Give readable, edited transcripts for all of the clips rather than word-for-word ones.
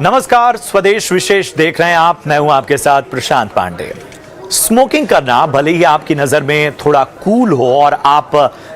नमस्कार, स्वदेश विशेष देख रहे हैं आप। मैं हूं आपके साथ प्रशांत पांडे। स्मोकिंग करना भले ही आपकी नजर में थोड़ा कूल हो और आप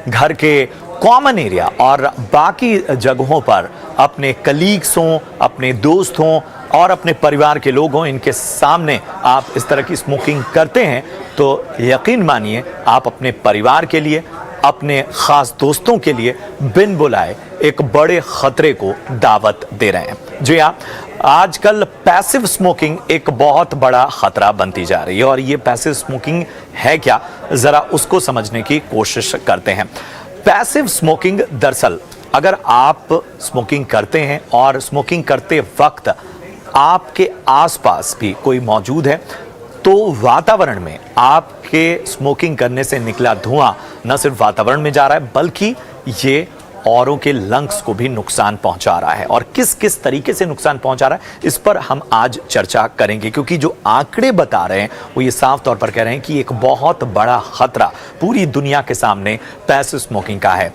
घर के कॉमन एरिया और बाकी जगहों पर अपने कलीग्स हों, अपने दोस्त हों और अपने परिवार के लोग हों, इनके सामने आप इस तरह की स्मोकिंग करते हैं, तो यकीन मानिए आप अपने परिवार के लिए, अपने खास दोस्तों के लिए बिन बुलाए एक बड़े खतरे को दावत दे रहे हैं। जी हाँ, आजकल पैसिव स्मोकिंग एक बहुत बड़ा खतरा बनती जा रही है और ये पैसिव स्मोकिंग है क्या, जरा उसको समझने की कोशिश करते हैं। पैसिव स्मोकिंग दरअसल अगर आप स्मोकिंग करते हैं और स्मोकिंग करते वक्त आपके आसपास भी कोई मौजूद है, तो वातावरण में आपके स्मोकिंग करने से निकला धुआं न सिर्फ वातावरण में जा रहा है बल्कि ये औरों के लंग्स को भी नुकसान पहुंचा रहा है। और किस किस तरीके से नुकसान पहुंचा रहा है, इस पर हम आज चर्चा करेंगे, क्योंकि जो आंकड़े बता रहे हैं वो ये साफ तौर पर कह रहे हैं कि एक बहुत बड़ा खतरा पूरी दुनिया के सामने पैसिव स्मोकिंग का है।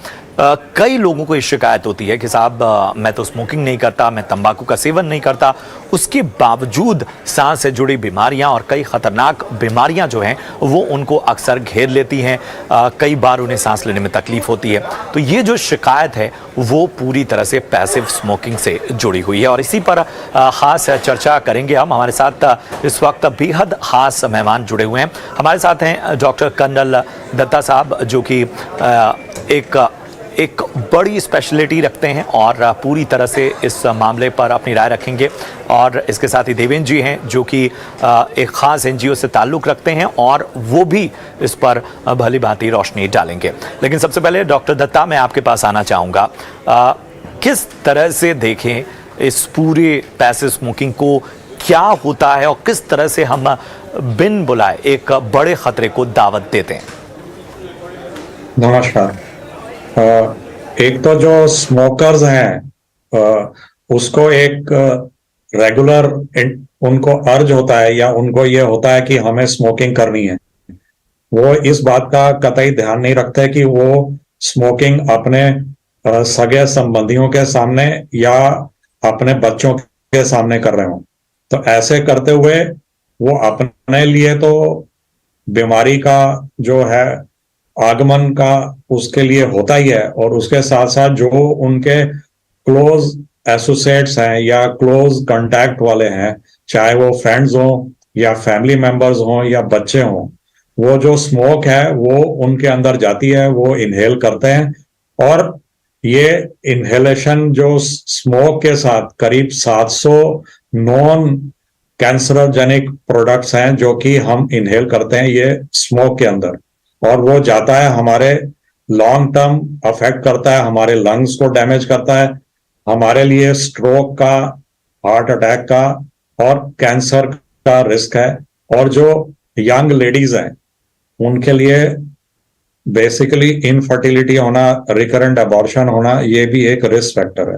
कई लोगों को ये शिकायत होती है कि साहब मैं तो स्मोकिंग नहीं करता, मैं तंबाकू का सेवन नहीं करता, उसके बावजूद सांस से जुड़ी बीमारियां और कई खतरनाक बीमारियां जो हैं वो उनको अक्सर घेर लेती हैं। कई बार उन्हें सांस लेने में तकलीफ होती है। तो ये जो शिकायत है वो पूरी तरह से पैसिव स्मोकिंग से जुड़ी हुई है और इसी पर खास चर्चा करेंगे हम। हमारे साथ इस वक्त बेहद खास मेहमान जुड़े हुए हैं। हमारे साथ हैं डॉक्टर कर्नल दत्ता साहब, जो कि एक बड़ी स्पेशलिटी रखते हैं और पूरी तरह से इस मामले पर अपनी राय रखेंगे। और इसके साथ ही देवेंद्र जी हैं, जो कि एक ख़ास एनजीओ से ताल्लुक़ रखते हैं और वो भी इस पर भली भांति रोशनी डालेंगे। लेकिन सबसे पहले डॉक्टर दत्ता, मैं आपके पास आना चाहूँगा। किस तरह से देखें इस पूरे पैसिव स्मोकिंग को, क्या होता है और किस तरह से हम बिन बुलाए एक बड़े ख़तरे को दावत देते हैं? नमस्कार। एक तो जो स्मोकर्स हैं उसको एक रेगुलर उनको अर्ज होता है या उनको ये होता है कि हमें स्मोकिंग करनी है। वो इस बात का कतई ध्यान नहीं रखते कि वो स्मोकिंग अपने सगे संबंधियों के सामने या अपने बच्चों के सामने कर रहे हो। तो ऐसे करते हुए वो अपने लिए तो बीमारी का जो है आगमन का उसके लिए होता ही है, और उसके साथ साथ जो उनके क्लोज एसोसिएट्स हैं या क्लोज कांटेक्ट वाले हैं, चाहे वो फ्रेंड्स हों या फैमिली मेंबर्स हों या बच्चे हों, वो जो स्मोक है वो उनके अंदर जाती है, वो इनहेल करते हैं। और ये इनहेलेशन जो स्मोक के साथ करीब 700 नॉन कैंसरोजेनिक प्रोडक्ट्स हैं जो कि हम इनहेल करते हैं ये स्मोक के अंदर, और वो जाता है हमारे लॉन्ग टर्म अफेक्ट करता है, हमारे लंग्स को डैमेज करता है, हमारे लिए स्ट्रोक का, हार्ट अटैक का और कैंसर का रिस्क है। और जो यंग लेडीज हैं उनके लिए बेसिकली इनफर्टिलिटी होना, रिकरेंट अबॉर्शन होना, ये भी एक रिस्क फैक्टर है।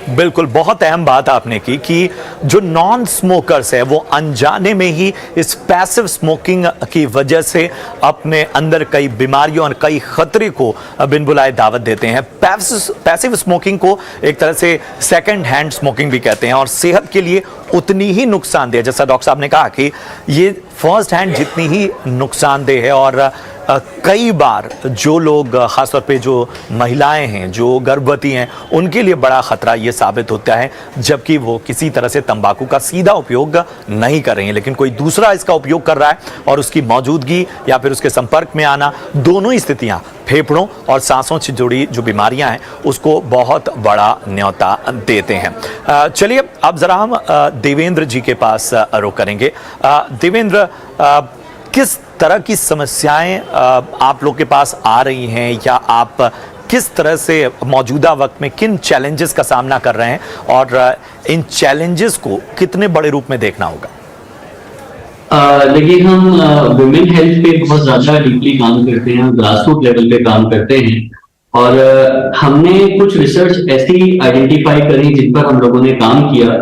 बिल्कुल, बहुत अहम बात आपने की कि जो नॉन स्मोकर्स है वो अनजाने में ही इस पैसिव स्मोकिंग की वजह से अपने अंदर कई बीमारियों और कई खतरे को बिन बुलाए दावत देते हैं। पैसिव स्मोकिंग को एक तरह से सेकंड हैंड स्मोकिंग भी कहते हैं और सेहत के लिए उतनी ही नुकसानदेह, जैसा डॉक्टर साहब ने कहा कि ये फर्स्ट हैंड जितनी ही नुकसानदेह है। और कई बार जो लोग, खासतौर पे जो महिलाएं हैं, जो गर्भवती हैं, उनके लिए बड़ा खतरा ये साबित होता है, जबकि वो किसी तरह से तंबाकू का सीधा उपयोग नहीं कर रही हैं, लेकिन कोई दूसरा इसका उपयोग कर रहा है और उसकी मौजूदगी या फिर उसके संपर्क में आना, दोनों ही स्थितियां फेफड़ों और सांसों से जुड़ी जो बीमारियां हैं उसको बहुत बड़ा न्योता देते हैं। चलिए अब जरा हम देवेंद्र जी के पास रुख करेंगे। देवेंद्र, किस तरह की समस्याएं आप लोग के पास आ रही हैं, या आप किस तरह से मौजूदा वक्त में किन चैलेंजेस का सामना कर रहे हैं और इन चैलेंजेस को कितने बड़े रूप में देखना होगा? देखिए, हम वुमेन हेल्थ पे बहुत ज्यादा डीपली काम करते हैं, ग्रासरूट लेवल पे काम करते हैं और हमने कुछ रिसर्च ऐसी आइडेंटिफाई करी जिन पर हम लोगों ने काम किया,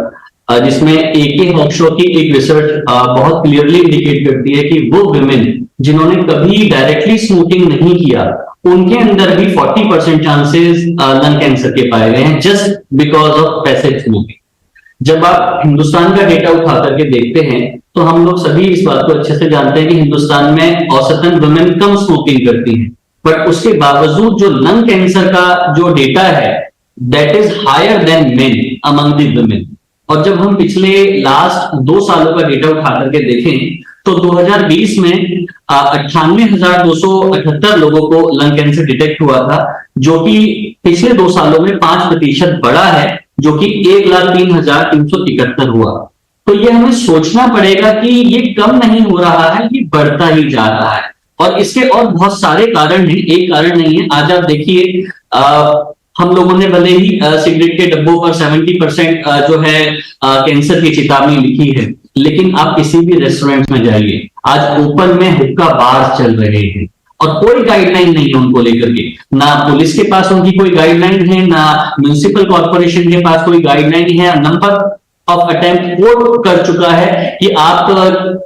जिसमें AK हॉक्शॉ की एक रिसर्च बहुत क्लियरली इंडिकेट करती है कि वो वुमेन जिन्होंने कभी डायरेक्टली स्मोकिंग नहीं किया, उनके अंदर भी 40% चांसेस लंग कैंसर के पाए गए हैं, just because of passive smoking. जब आप हिंदुस्तान का डेटा उठा करके देखते हैं तो हम लोग सभी इस बात को अच्छे से जानते हैं कि हिंदुस्तान में औसतन वुमेन कम स्मोकिंग करती हैं, बट उसके बावजूद जो लंग कैंसर का जो डेटा है that is higher than men among the women. और जब हम पिछले लास्ट 2 सालों का डेटा उठा करके देखें तो 2020 में 98,278 लोगों को लंग कैंसर डिटेक्ट हुआ था, जो कि पिछले 2 सालों में 5% बढ़ा है, जो कि 1,03,371 हुआ। तो ये हमें सोचना पड़ेगा कि ये कम नहीं हो रहा है, ये बढ़ता ही जा रहा है। और इसके और बहुत सारे कारण हैं, एक कारण नहीं है। आज आप देखिए हम लोगों ने भले ही सिगरेट के डब्बों पर 70% जो है कैंसर की चेतावनी लिखी है, लेकिन आप किसी भी रेस्टोरेंट में जाइए, आज ओपन में हुक्का बार चल रहे हैं और कोई गाइडलाइन नहीं है उनको लेकर के। ना पुलिस के पास उनकी कोई गाइडलाइन है, ना म्युनिसिपल कॉर्पोरेशन के पास कोई गाइडलाइन है। नंबर ऑफ अटेम्प्ट कोर्ट कर चुका है कि आप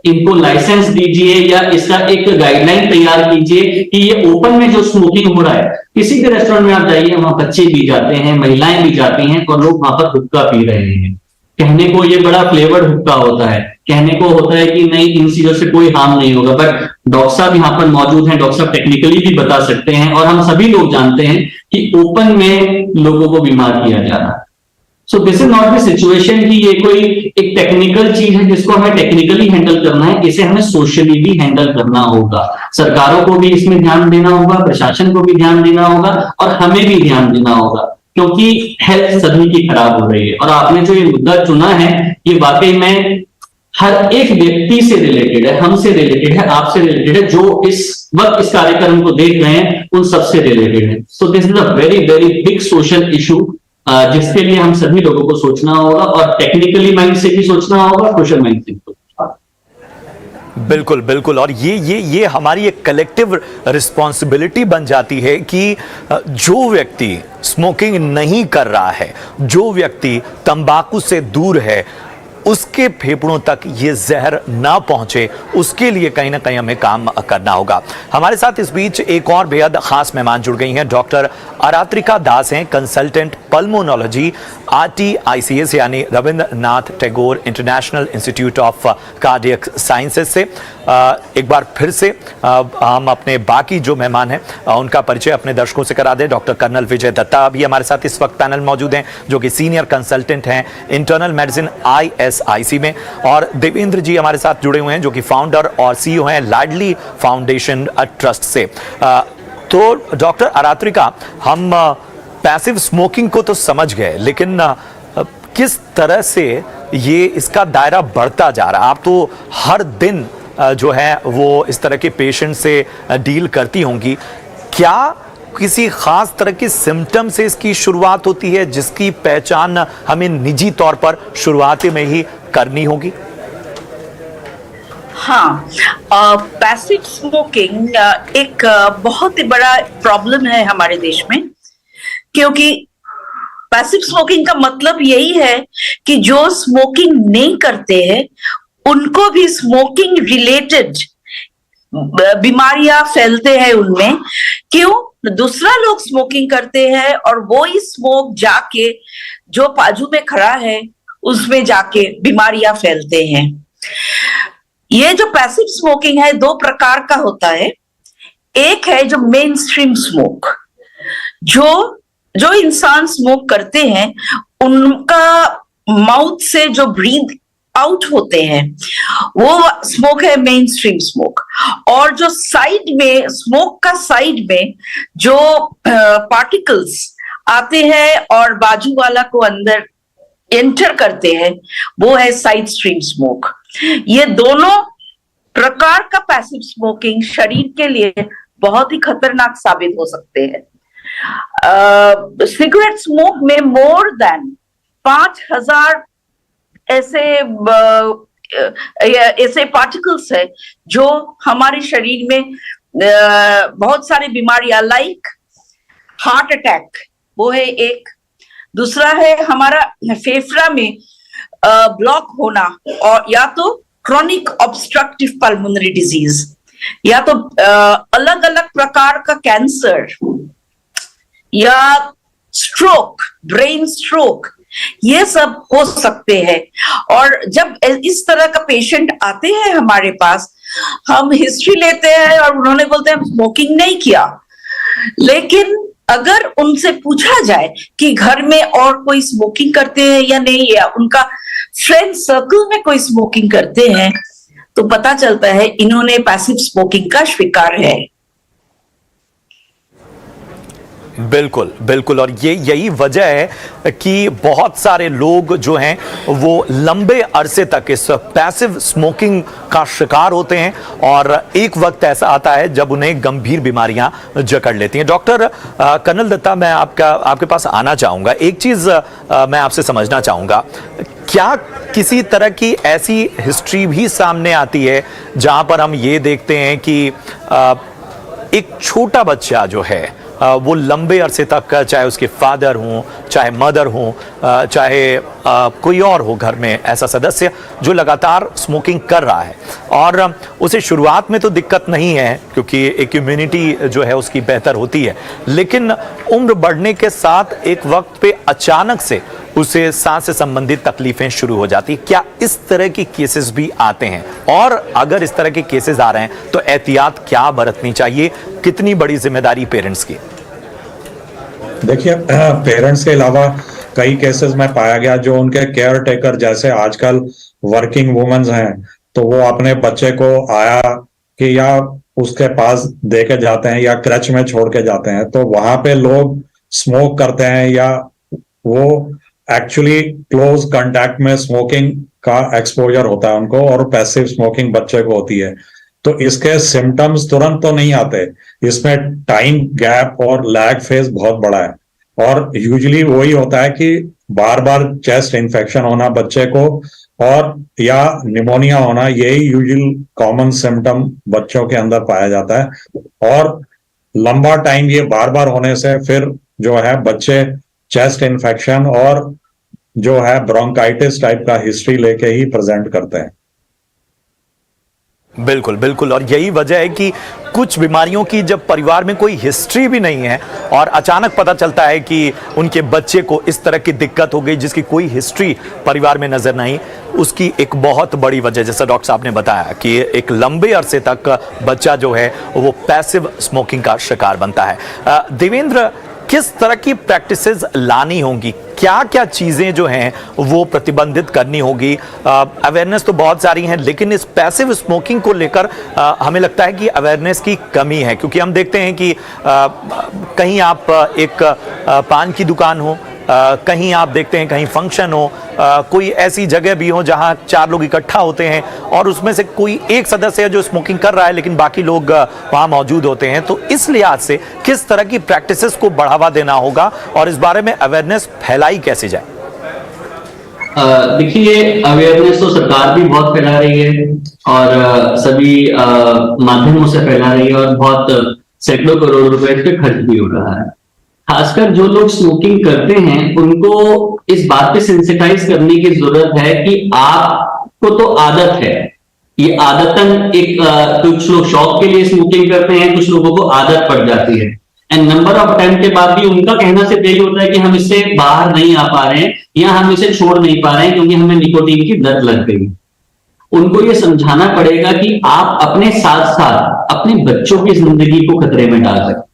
इनको लाइसेंस दीजिए या इसका एक गाइडलाइन तैयार कीजिए कि ये ओपन में जो स्मोकिंग हो रहा है, किसी भी रेस्टोरेंट में आप जाइए, वहां बच्चे भी जाते हैं, महिलाएं भी जाती हैं और लोग वहां पर हुक्का पी रहे हैं। कहने को ये बड़ा फ्लेवर्ड हुक्का होता है, कहने को होता है कि नहीं इन चीजों से कोई हार्म नहीं होगा, बट डॉक्टर साहब यहाँ पर मौजूद हैं, डॉक्टर साहब टेक्निकली भी बता सकते हैं और हम सभी लोग जानते हैं कि ओपन में लोगों को बीमार किया जा रहा है। So this is not the situation कि ये कोई एक टेक्निकल चीज है जिसको हमें टेक्निकली हैंडल करना है, इसे हमें सोशली भी हैंडल करना होगा। सरकारों को भी इसमें ध्यान देना होगा, प्रशासन को भी ध्यान देना होगा और हमें भी ध्यान देना होगा, क्योंकि हेल्थ सभी की खराब हो रही है। और आपने जो ये मुद्दा चुना है, ये वाकई में हर एक व्यक्ति से रिलेटेड है, हमसे रिलेटेड है, आपसे रिलेटेड है, जो इस वक्त इस कार्यक्रम को देख रहे हैं उन सबसे रिलेटेड है। So this is a very very big social issue जिसके लिए हम सभी लोगों को सोचना होगा और टेक्निकली माइंड से भी सोचना होगा, सोशल माइंड से भी सोचना होगा। बिल्कुल बिल्कुल। और ये हमारी एक कलेक्टिव रिस्पॉन्सिबिलिटी बन जाती है कि जो व्यक्ति स्मोकिंग नहीं कर रहा है, जो व्यक्ति तंबाकू से दूर है, उसके फेफड़ों तक ये जहर ना पहुंचे, उसके लिए कहीं ना कहीं हमें काम करना होगा। हमारे साथ इस बीच एक और बेहद खास मेहमान जुड़ गई हैं। डॉक्टर अरात्रिका दास हैं, कंसल्टेंट पल्मोनोलॉजी, RTICS यानी Rabindranath Tagore international institute of cardiac sciences से। एक बार फिर से हम अपने बाकी जो मेहमान हैं उनका परिचय अपने दर्शकों से करा दें। डॉक्टर कर्नल विजय दत्ता भी हमारे साथ इस वक्त पैनल मौजूद हैं, जो कि सीनियर कंसल्टेंट हैं इंटरनल मेडिसिन ISIC में, और देवेंद्र जी हमारे साथ जुड़े हुए हैं, जो कि फाउंडर और CEO हैं लाडली फाउंडेशन ट्रस्ट से। तो डॉक्टर अरात्रिका, हम पैसिव स्मोकिंग को तो समझ गए, लेकिन किस तरह से ये इसका दायरा बढ़ता जा रहा है? आप तो हर दिन जो है वो इस तरह के पेशेंट से डील करती होंगी। क्या किसी खास तरह के सिम्टम से इसकी शुरुआत होती है, जिसकी पहचान हमें निजी तौर पर शुरुआत में ही करनी होगी? हाँ, पैसिव स्मोकिंग एक बहुत ही बड़ा प्रॉब्लम है हमारे देश में, क्योंकि पैसिव स्मोकिंग का मतलब यही है कि जो स्मोकिंग नहीं करते हैं उनको भी स्मोकिंग रिलेटेड बीमारियां फैलते हैं उनमें। क्यों? दूसरा लोग स्मोकिंग करते हैं और वो ही स्मोक जाके जो बाजू में खड़ा है उसमें जाके बीमारियां फैलते हैं। ये जो पैसिव स्मोकिंग है 2 प्रकार का होता है। एक है जो मेन स्ट्रीम स्मोक, जो इंसान स्मोक करते हैं उनका माउथ से जो ब्रीथ आउट होते हैं वो स्मोक है मेन स्ट्रीम स्मोक। और जो साइड में स्मोक का साइड में जो पार्टिकल्स आते हैं और बाजू वाला को अंदर एंटर करते हैं वो है साइड स्ट्रीम स्मोक। ये दोनों प्रकार का पैसिव स्मोकिंग शरीर के लिए बहुत ही खतरनाक साबित हो सकते हैं। सिगरेट स्मोक में मोर देन 5,000 ऐसे पार्टिकल्स है जो हमारे शरीर में बहुत सारी बीमारियां लाइक हार्ट अटैक, वो है एक। दूसरा है हमारा फेफड़ा में ब्लॉक होना, और या तो क्रोनिक ऑब्स्ट्रक्टिव पल्मोनरी डिजीज, या तो अलग अलग प्रकार का कैंसर या स्ट्रोक, ब्रेन स्ट्रोक, ये सब हो सकते हैं। और जब इस तरह का पेशेंट आते हैं हमारे पास, हम हिस्ट्री लेते हैं और उन्होंने बोलते हैं स्मोकिंग नहीं किया, लेकिन अगर उनसे पूछा जाए कि घर में और कोई स्मोकिंग करते हैं या नहीं, या उनका फ्रेंड सर्कल में कोई स्मोकिंग करते हैं, तो पता चलता है इन्होंने पैसिव स्मोकिंग का शिकार है। बिल्कुल बिल्कुल, और ये यही वजह है कि बहुत सारे लोग जो हैं वो लंबे अरसे तक इस पैसिव स्मोकिंग का शिकार होते हैं और एक वक्त ऐसा आता है जब उन्हें गंभीर बीमारियां जकड़ लेती हैं। डॉक्टर कर्नल दत्ता, मैं आपके पास आना चाहूंगा। एक चीज मैं आपसे समझना चाहूंगा, क्या किसी तरह की ऐसी हिस्ट्री भी सामने आती है जहां पर हम ये देखते हैं कि एक छोटा बच्चा जो है वो लंबे अरसे तक, चाहे उसके फादर हों, चाहे मदर हों, चाहे कोई और हो घर में ऐसा सदस्य जो लगातार स्मोकिंग कर रहा है, और उसे शुरुआत में तो दिक्कत नहीं है क्योंकि एक इम्यूनिटी जो है उसकी बेहतर होती है, लेकिन उम्र बढ़ने के साथ एक वक्त पे अचानक से उसे सांस से संबंधित तकलीफें शुरू हो जाती। क्या इस तरह के केसेस भी आते हैं? और अगर इस तरह के केसेस आ रहे हैं तो एहतियात क्या बरतनी चाहिए? कितनी बड़ी जिम्मेदारी पेरेंट्स की? देखिए, पेरेंट्स के अलावा कई केसेस में पाया गया जो उनके केयर टेकर, जैसे आजकल वर्किंग वुमेन्स हैं, तो वो अपने बच्चे को आया कि या उसके पास दे के जाते हैं या क्रच में छोड़ के जाते हैं, तो वहां पे लोग स्मोक करते हैं या वो एक्चुअली क्लोज कांटेक्ट में स्मोकिंग का एक्सपोजर होता है उनको, और पैसिव स्मोकिंग बच्चे को होती है। तो इसके सिम्टम्स तुरंत तो नहीं आते, इसमें टाइम गैप और लैग फेज बहुत बड़ा है, और यूजुअली वही होता है कि बार बार चेस्ट इन्फेक्शन होना बच्चे को और या निमोनिया होना, यही यूजुअल कॉमन सिम्टम बच्चों के अंदर पाया जाता है। और लंबा टाइम ये बार बार होने से फिर जो है बच्चे चेस्ट इन्फेक्शन और जो है ब्रोंकाइटिस टाइप का हिस्ट्री लेके ही प्रेजेंट करते हैं। बिल्कुल बिल्कुल, और यही वजह है कि कुछ बीमारियों की जब परिवार में कोई हिस्ट्री भी नहीं है और अचानक पता चलता है कि उनके बच्चे को इस तरह की दिक्कत हो गई जिसकी कोई हिस्ट्री परिवार में नजर नहीं, उसकी एक बहुत बड़ी वजह, जैसा डॉक्टर साहब ने बताया, कि एक लंबे अरसे तक बच्चा जो है वो पैसिव स्मोकिंग का शिकार बनता है। देवेंद्र, किस तरह की प्रैक्टिसेस लानी होंगी? क्या क्या चीजें जो हैं वो प्रतिबंधित करनी होगी? अवेयरनेस तो बहुत सारी हैं, लेकिन इस पैसिव स्मोकिंग को लेकर हमें लगता है कि अवेयरनेस की कमी है, क्योंकि हम देखते हैं कि कहीं आप एक पान की दुकान हो, कहीं आप देखते हैं कहीं फंक्शन हो, कोई ऐसी जगह भी हो जहां 4 लोग इकट्ठा होते हैं और उसमें से कोई एक सदस्य है जो स्मोकिंग कर रहा है लेकिन बाकी लोग वहां मौजूद होते हैं। तो इस लिहाज से किस तरह की प्रैक्टिसेस को बढ़ावा देना होगा और इस बारे में अवेयरनेस फैलाई कैसे जाए? देखिए, अवेयरनेस तो सरकार भी बहुत फैला रही है और सभी माध्यमों से फैला रही है और बहुत सैकड़ों करोड़ रुपए इस पे खर्च भी हो रहा है। खासकर जो लोग स्मोकिंग करते हैं उनको इस बात पे सेंसिटाइज करने की जरूरत है कि आपको तो आदत है, ये आदतन एक कुछ लोग शौक के लिए स्मोकिंग करते हैं, कुछ लोगों को आदत पड़ जाती है, एंड नंबर ऑफ टाइम के बाद भी उनका कहना सिर्फ यही होता है कि हम इससे बाहर नहीं आ पा रहे हैं या हम इसे छोड़ नहीं पा रहे हैं क्योंकि हमें निकोटीन की लत लग गई। उनको ये समझाना पड़ेगा कि आप अपने साथ साथ अपने बच्चों की जिंदगी को खतरे में डाल सकते।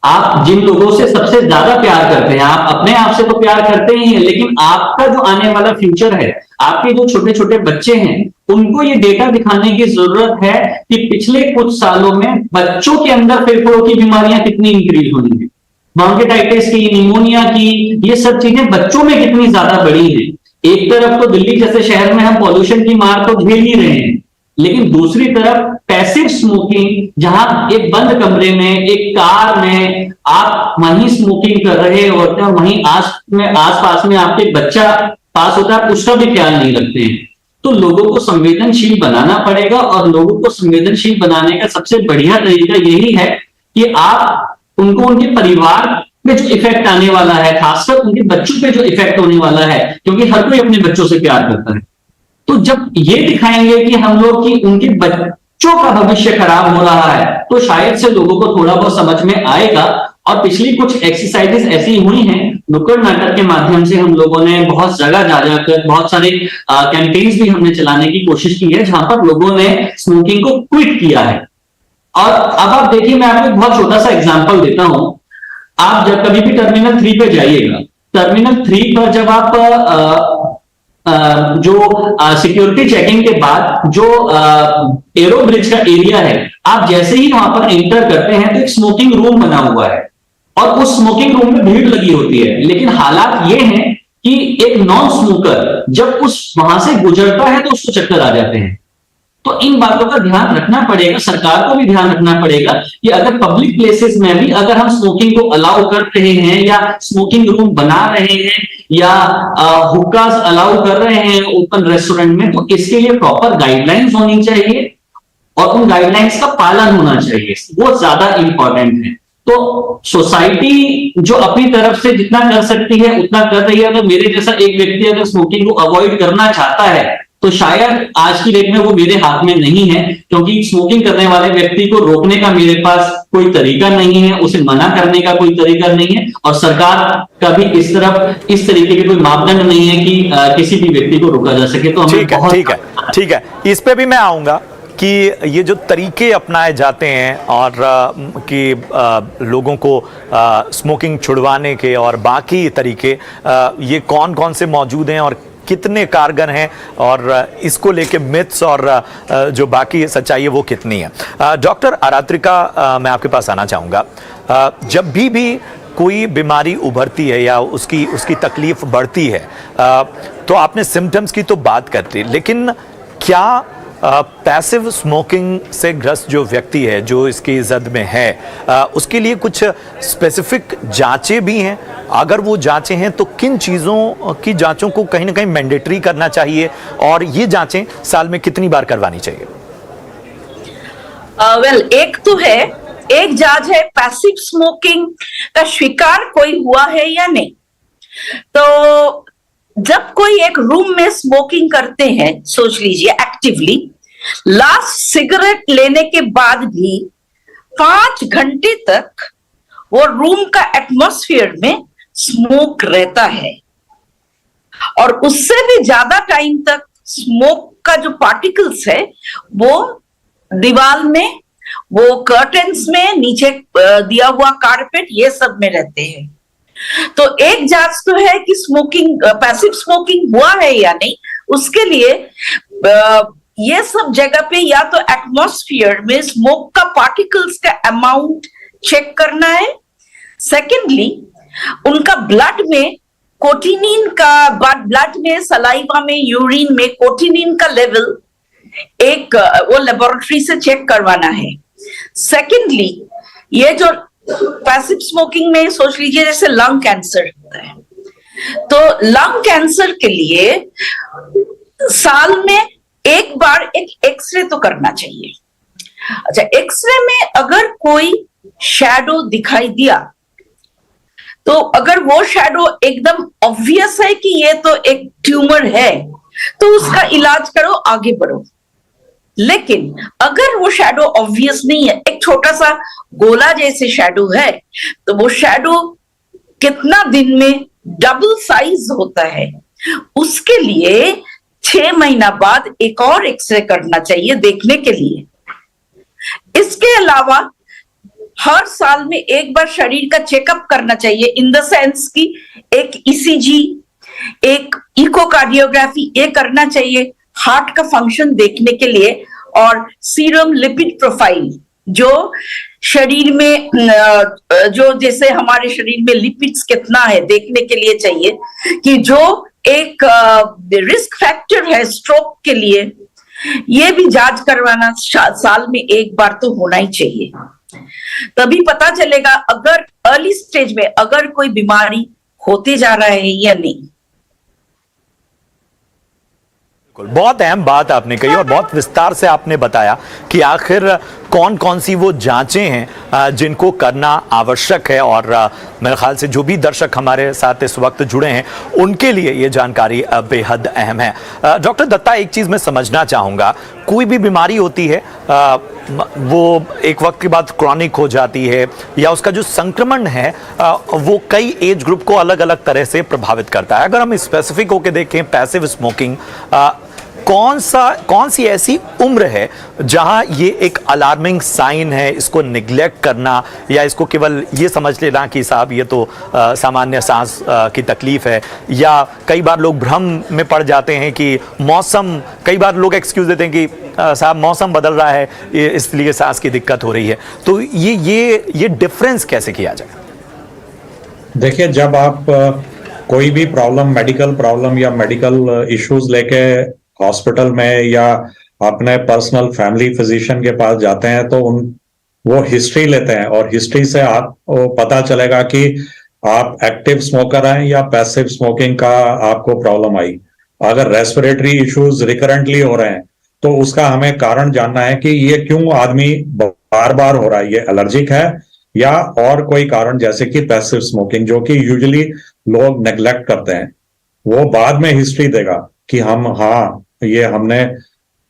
आप जिन लोगों से सबसे ज्यादा प्यार करते हैं, आप अपने आप से तो प्यार करते ही हैं, लेकिन आपका जो आने वाला फ्यूचर है, आपके जो छोटे छोटे बच्चे हैं, उनको ये डेटा दिखाने की जरूरत है कि पिछले कुछ सालों में बच्चों के अंदर फेफड़ों की बीमारियां कितनी इंक्रीज हुई हैं, ब्रोंकाइटिस की, निमोनिया की, ये सब चीजें बच्चों में कितनी ज्यादा बढ़ी हैं। एक तरफ तो दिल्ली जैसे शहर में हम पॉल्यूशन की मार तो झेल ही रहे हैं, लेकिन दूसरी तरफ पैसिव स्मोकिंग, जहां एक बंद कमरे में, एक कार में आप वहीं स्मोकिंग कर रहे होते हैं, वहीं आस-पास में आपके बच्चा पास होता है, उसका भी ख्याल नहीं रखते हैं। तो लोगों को संवेदनशील बनाना पड़ेगा और लोगों को संवेदनशील बनाने का सबसे बढ़िया तरीका यही है कि आप उनको उनके परिवार में जो इफेक्ट आने वाला है, खासकर उनके बच्चों पे जो इफेक्ट होने वाला है, क्योंकि हर कोई अपने बच्चों से प्यार करता है, तो जब ये दिखाएंगे कि हम लोग की उनके बच्चों का भविष्य खराब हो रहा है, तो शायद से लोगों को थोड़ा बहुत समझ में आएगा। और पिछली कुछ एक्सरसाइजेस ऐसी हुई हैं, नुक्कड़ नाटक के माध्यम से हम लोगों ने बहुत जगह जा जाकर बहुत सारे कैंपेन्स भी हमने चलाने की कोशिश की है, जहां पर लोगों ने स्मोकिंग को क्विट किया है। और अब आप देखिए, मैं आपको एक बहुत छोटा सा एग्जांपल देता हूं। आप जब कभी भी टर्मिनल 3 पे जाइएगा, टर्मिनल 3 पर जब आप जो सिक्योरिटी चेकिंग के बाद जो एरो ब्रिज का एरिया है, आप जैसे ही वहां पर एंटर करते हैं तो एक स्मोकिंग रूम बना हुआ है और उस स्मोकिंग रूम में भीड़ लगी होती है। लेकिन हालात ये हैं कि एक नॉन स्मोकर जब उस वहां से गुजरता है तो उसको चक्कर आ जाते हैं। तो इन बातों का ध्यान रखना पड़ेगा, सरकार को भी ध्यान रखना पड़ेगा कि अगर पब्लिक प्लेसेस में भी अगर हम स्मोकिंग को अलाउ कर रहे हैं या स्मोकिंग रूम बना रहे हैं या हुक्कास अलाउ कर रहे हैं ओपन रेस्टोरेंट में, तो इसके लिए प्रॉपर गाइडलाइंस होनी चाहिए और उन गाइडलाइंस का पालन होना चाहिए, वो ज्यादा इंपॉर्टेंट है। तो सोसाइटी जो अपनी तरफ से जितना कर सकती है उतना कर रही है। अगर मेरे जैसा एक व्यक्ति अगर स्मोकिंग को अवॉइड करना चाहता है तो शायद आज की डेट में वो मेरे हाथ में नहीं है, क्योंकि स्मोकिंग करने वाले व्यक्ति को रोकने का मेरे पास कोई तरीका नहीं है, उसे मना करने का कोई तरीका नहीं है, और सरकार का भी इस तरीके के कोई मापदंड नहीं है कि किसी भी व्यक्ति को रोका जा सके। तो हमें ठीक है, इस पे भी मैं आऊंगा कि ये जो तरीके अपनाए जाते हैं और कि लोगों को स्मोकिंग छुड़वाने के और बाकी तरीके ये कौन कौन से मौजूद हैं और कितने कारगर हैं, और इसको लेके मिथ्स और जो बाकी सच्चाई है वो कितनी है। डॉक्टर आरात्रिका, मैं आपके पास आना चाहूँगा। जब भी कोई बीमारी उभरती है या उसकी तकलीफ बढ़ती है तो आपने सिम्टम्स की तो बात करती, लेकिन क्या पैसिव स्मोकिंग से ग्रस्त जो व्यक्ति है, जो इसकी जद में है, उसके लिए कुछ स्पेसिफिक जांचें भी हैं? अगर वो जांचें हैं तो किन चीज़ों की जांचों को कहीं ना कहीं मैंडेटरी करना चाहिए, और ये जांचें साल में कितनी बार करवानी चाहिए? एक तो है, एक जांच है पैसिव स्मोकिंग का शिकार कोई हुआ है या नहीं। तो जब कोई एक रूम में स्मोकिंग करते हैं, सोच लीजिए एक्टिवली, लास्ट सिगरेट लेने के बाद भी 5 घंटे तक वो रूम का एटमॉस्फेयर में स्मोक रहता है, और उससे भी ज्यादा टाइम तक स्मोक का जो पार्टिकल्स है वो दीवार में, वो कर्टेन्स में, नीचे दिया हुआ कारपेट, ये सब में रहते हैं। तो एक जांच तो है कि स्मोकिंग, पैसिव स्मोकिंग हुआ है या नहीं। उसके लिए ये सब जगह पे या तो एटमॉस्फेयर में स्मोक का पार्टिकल्स का अमाउंट चेक करना है। सेकेंडली, उनका ब्लड में कोटिनिन का, ब्लड में, सलाइवा में, यूरिन में कोटिनिन का लेवल एक वो लेबोरेटरी से चेक करवाना है। सेकेंडली, ये जो पैसिव स्मोकिंग में सोच लीजिए जैसे लंग कैंसर होता है, तो लंग कैंसर के लिए साल में एक बार एक एक्सरे तो करना चाहिए। अच्छा, एक्सरे में अगर कोई शैडो दिखाई दिया तो अगर वो शैडो एकदम ऑब्वियस है कि ये तो एक ट्यूमर है, तो उसका इलाज करो, आगे बढ़ो। लेकिन अगर वो शैडो ऑब्वियस नहीं है, एक छोटा सा गोला जैसे शैडो है, तो वो शैडो कितना दिन में डबल साइज होता है, उसके लिए 6 महीना बाद एक और एक्सरे करना चाहिए देखने के लिए। इसके अलावा हर साल में एक बार शरीर का चेकअप करना चाहिए, इन द सेंस कि एक ईसीजी, एक इकोकार्डियोग्राफी, ये करना चाहिए हार्ट का फंक्शन देखने के लिए, और सीरम लिपिड प्रोफाइल, जो शरीर में जो जैसे हमारे शरीर में लिपिड्स कितना है देखने के लिए चाहिए, कि जो एक रिस्क फैक्टर है स्ट्रोक के लिए, ये भी जांच करवाना साल में एक बार तो होना ही चाहिए। तभी पता चलेगा अगर अर्ली स्टेज में अगर कोई बीमारी होते जा रहा है या नहीं। बहुत अहम बात आपने कही और बहुत विस्तार से आपने बताया कि आखिर कौन कौन सी वो जांचें हैं जिनको करना आवश्यक है, और मेरे ख्याल से जो भी दर्शक हमारे साथ इस वक्त जुड़े हैं उनके लिए ये जानकारी बेहद अहम है। डॉक्टर दत्ता, एक चीज़ मैं समझना चाहूँगा, कोई भी बीमारी होती है वो एक वक्त के बाद क्रॉनिक हो जाती है, या उसका जो संक्रमण है वो कई एज ग्रुप को अलग अलग तरह से प्रभावित करता है। अगर हम स्पेसिफिक होकर देखें पैसिव स्मोकिंग, कौन सी ऐसी उम्र है जहां ये एक अलार्मिंग साइन है, इसको निग्लेक्ट करना या इसको केवल ये समझ लेना कि साहब ये तो सामान्य सांस की तकलीफ है, या कई बार लोग भ्रम में पड़ जाते हैं कि मौसम, कई बार लोग एक्सक्यूज देते हैं कि साहब मौसम बदल रहा है इसलिए सांस की दिक्कत हो रही है, तो ये डिफरेंस कैसे किया जाए? देखिए, जब आप कोई भी प्रॉब्लम, मेडिकल प्रॉब्लम या मेडिकल इश्यूज लेके हॉस्पिटल में या अपने पर्सनल फैमिली फिजिशियन के पास जाते हैं तो वो हिस्ट्री लेते हैं, और हिस्ट्री से आपको पता चलेगा कि आप एक्टिव स्मोकर हैं या पैसिव स्मोकिंग का आपको प्रॉब्लम आई। अगर रेस्पिरेटरी इश्यूज रिकरेंटली हो रहे हैं तो उसका हमें कारण जानना है कि ये क्यों आदमी बार बार हो रहा है, ये एलर्जिक है या और कोई कारण, जैसे कि पैसिव स्मोकिंग, जो कि यूजुअली लोग नेग्लेक्ट करते हैं। वो बाद में हिस्ट्री देगा कि ये हमने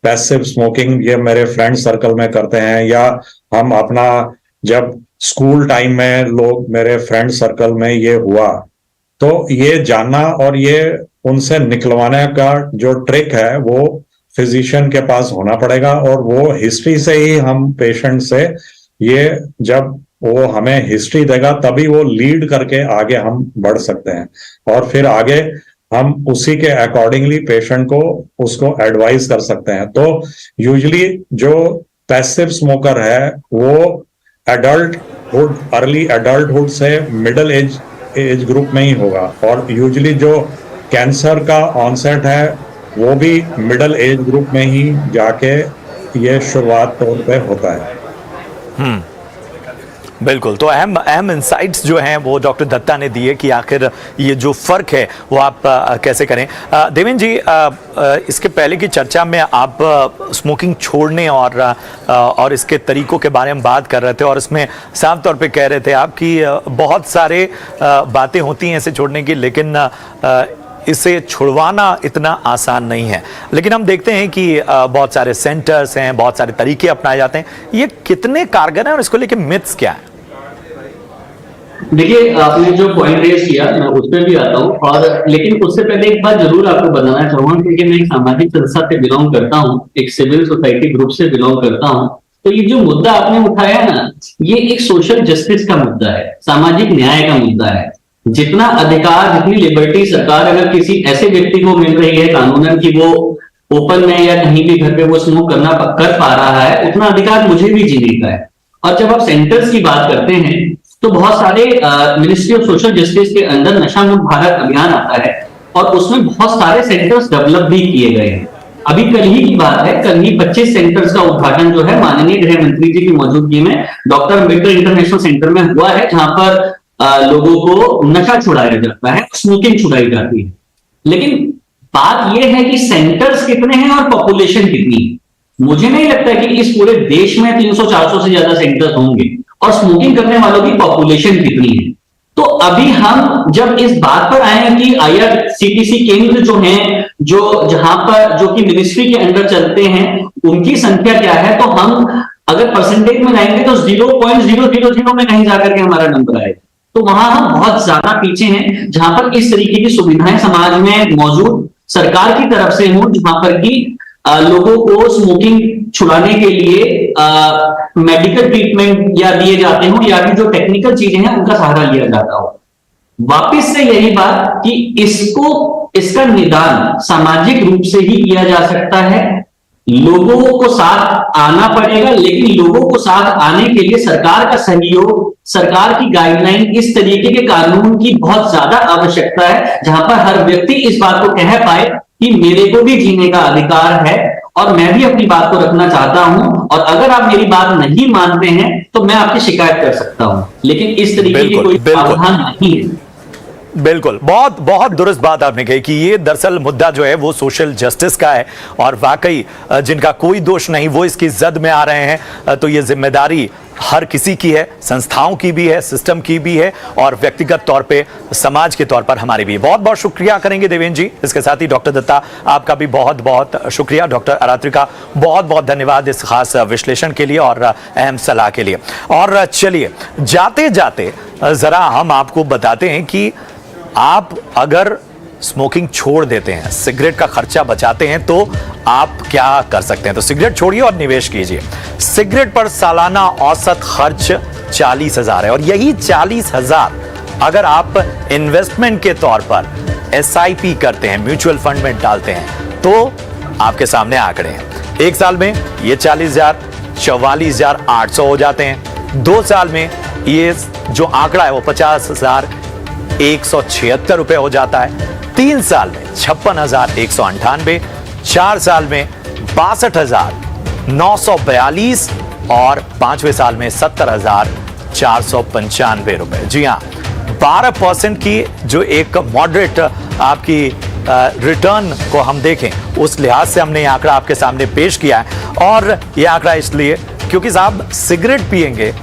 पैसिव स्मोकिंग ये मेरे फ्रेंड सर्कल में करते हैं, या हम अपना जब स्कूल टाइम में लोग मेरे फ्रेंड सर्कल में ये हुआ, तो ये जानना और ये उनसे निकलवाने का जो ट्रिक है वो फिजिशियन के पास होना पड़ेगा, और वो हिस्ट्री से ही हम पेशेंट से ये, जब वो हमें हिस्ट्री देगा तभी वो लीड करके आगे हम बढ़ सकते हैं, और फिर आगे हम उसी के अकॉर्डिंगली पेशेंट को उसको एडवाइस कर सकते हैं। तो यूजुअली जो पैसिव स्मोकर है वो एडल्टहुड, अर्ली एडल्टहुड से मिडिल एज ग्रुप में ही होगा, और यूजुअली जो कैंसर का ऑनसेट है वो भी मिडिल एज ग्रुप में ही जाके ये शुरुआत तौर पे होता है। बिल्कुल, तो अहम इंसाइट्स जो हैं वो डॉक्टर दत्ता ने दिए कि आखिर ये जो फ़र्क है वो आप कैसे करें। देवेंद्र जी, इसके पहले की चर्चा में आप स्मोकिंग छोड़ने और इसके तरीकों के बारे में बात कर रहे थे, और इसमें साफ तौर पे कह रहे थे आप कि बहुत सारे बातें होती हैं इसे छोड़ने की, लेकिन इसे छुड़वाना इतना आसान नहीं है। लेकिन हम देखते हैं कि बहुत सारे सेंटर्स हैं, बहुत सारे तरीके अपनाए जाते हैं, ये कितने कारगर हैं और इसको लेके मिथ्स क्या है? देखिए, आपने जो पॉइंट रेज किया मैं उस पर भी आता हूँ, और लेकिन उससे पहले एक बात जरूर आपको बताना चाहूंगा, क्योंकि मैं एक सामाजिक संस्था से बिलोंग करता हूँ, एक सिविल सोसाइटी ग्रुप से बिलोंग करता हूँ। तो ये जो मुद्दा आपने उठाया ना, ये एक सोशल जस्टिस का मुद्दा है, सामाजिक न्याय का मुद्दा है। जितना अधिकार, जितनी लिबर्टी सरकार अगर किसी ऐसे व्यक्ति को मिल रही है कानूनन कि वो ओपन में या कहीं भी घर पे वो स्मोक कर पा रहा है, उतना अधिकार मुझे भी जीने का है। और जब आप सेंटर्स की बात करते हैं तो बहुत सारे मिनिस्ट्री ऑफ सोशल जस्टिस के अंदर नशा मुक्त भारत अभियान आता है, और उसमें बहुत सारे सेंटर्स डेवलप भी किए गए हैं। अभी कल ही की बात है, कल ही 25 सेंटर्स का उद्घाटन जो है माननीय गृह मंत्री जी की मौजूदगी में डॉक्टर अम्बेडकर इंटरनेशनल सेंटर में हुआ है, जहां पर लोगों को नशा छुड़ाया जाता है, स्मोकिंग छुड़ाई जाती है। लेकिन बात यह है कि सेंटर्स कितने हैं और पॉपुलेशन कितनी है। मुझे नहीं लगता कि इस पूरे देश में 300-400 से ज्यादा सेंटर्स होंगे, और स्मोकिंग करने वालों की पॉपुलेशन कितनी है। तो अभी हम जब इस बात पर आए हैं कि IRCTC केंद्र जो हैं, जहां पर जो कि मिनिस्ट्री के अंदर चलते हैं, उनकी संख्या क्या है, तो हम अगर परसेंटेज में जाएंगे तो 0.000 में कहीं जाकर के हमारा नंबर आएगा। तो वहां हम बहुत ज्यादा पीछे हैं, जहां पर इस तरीके की सुविधाएं समाज में मौजूद सरकार की तरफ से हो, जहां पर कि लोगों को स्मोकिंग छुड़ाने के लिए मेडिकल ट्रीटमेंट या दिए जाते हो, या फिर जो टेक्निकल चीजें हैं उनका सहारा लिया जाता हो। वापिस से यही बात कि इसका निदान सामाजिक रूप से ही किया जा सकता है। लोगों को साथ आना पड़ेगा, लेकिन लोगों को साथ आने के लिए सरकार का सहयोग, सरकार की गाइडलाइन, इस तरीके के कानून की बहुत ज्यादा आवश्यकता है, जहां पर हर व्यक्ति इस बात को कह पाए कि मेरे को भी जीने का अधिकार है और मैं भी अपनी बात को रखना चाहता हूं, और अगर आप मेरी बात नहीं मानते हैं तो मैं आपकी शिकायत कर सकता हूं, लेकिन इस तरीके की कोई प्रावधान नहीं है। बिल्कुल, बहुत बहुत दुरुस्त बात आपने कही कि ये दरअसल मुद्दा जो है वो सोशल जस्टिस का है और वाकई जिनका कोई दोष नहीं वो इसकी जद में आ रहे हैं, तो ये जिम्मेदारी हर किसी की है, संस्थाओं की भी है, सिस्टम की भी है और व्यक्तिगत तौर पे समाज के तौर पर हमारी भी। बहुत बहुत शुक्रिया करेंगे देवेंद्र जी। इसके साथ ही डॉक्टर दत्ता आपका भी बहुत बहुत शुक्रिया। डॉक्टर अरात्रि का बहुत बहुत धन्यवाद इस खास विश्लेषण के लिए और अहम सलाह के लिए। और चलिए जाते जाते जरा हम आपको बताते हैं कि आप अगर स्मोकिंग छोड़ देते हैं, सिगरेट का खर्चा बचाते हैं तो आप क्या कर सकते हैं। तो सिगरेट छोड़िए और निवेश कीजिए। सिगरेट पर सालाना औसत खर्च 40,000 है और यही 40,000 अगर आप इन्वेस्टमेंट के तौर पर SIP करते हैं, म्यूचुअल फंड में डालते हैं, तो आपके सामने आंकड़े हैं। एक साल में ये 40,000 44,800 हो जाते हैं। 2 साल में ये जो आंकड़ा है वो 50,176 रुपए हो जाता है। 3 साल में 56,198, 4 साल में 62,942 और 5वें साल में 70,495 रुपए। जी हाँ, 12% की जो एक मॉडरेट आपकी रिटर्न को हम देखें उस लिहाज से हमने ये आंकड़ा आपके सामने पेश किया है। और ये आंकड़ा इसलिए क्योंकि साहब सिगरेट पिएंगे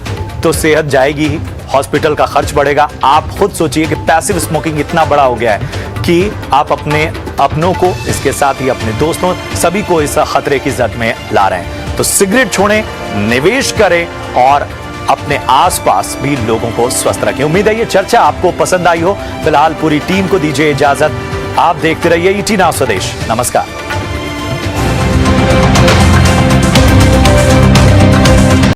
तो सेहत जाएगी ही, हॉस्पिटल का खर्च बढ़ेगा। आप खुद सोचिए कि पैसिव स्मोकिंग इतना बड़ा हो गया है कि आप अपनों को, इसके साथ ही अपने दोस्तों, सभी को इस खतरे की जद में ला रहे हैं। तो सिगरेट छोड़ें, निवेश करें और अपने आसपास भी लोगों को स्वस्थ रखें। उम्मीद है ये चर्चा आपको पसंद आई हो। फिलहाल पूरी टीम को दीजिए इजाजत। आप देखते रहिए ET Now स्वदेश। नमस्कार।